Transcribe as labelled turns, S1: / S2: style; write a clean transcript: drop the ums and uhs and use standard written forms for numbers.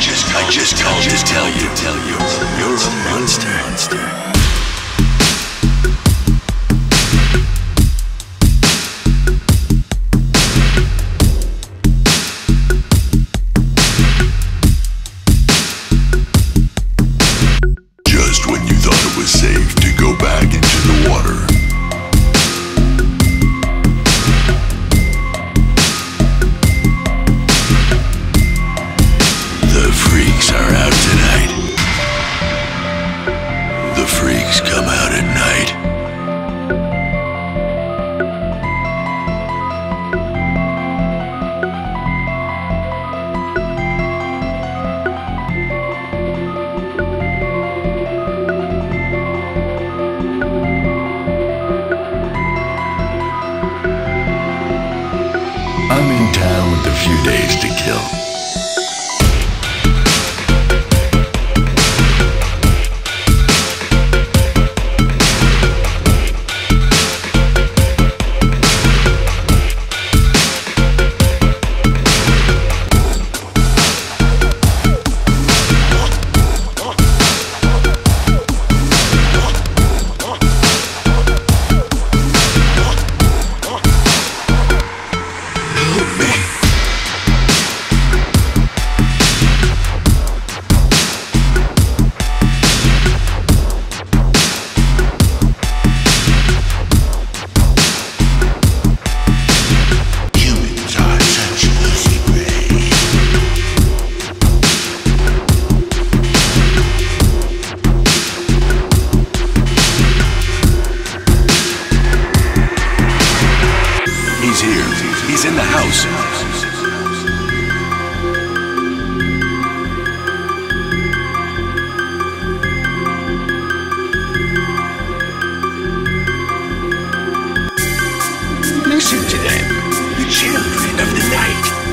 S1: just called to tell you, you're a monster. Just when you thought it was safe to go back into the water, the freaks are out tonight. The freaks come out at night. I'm in town with a few days to kill. He's here. He's in the house. Listen to them, the children of the night.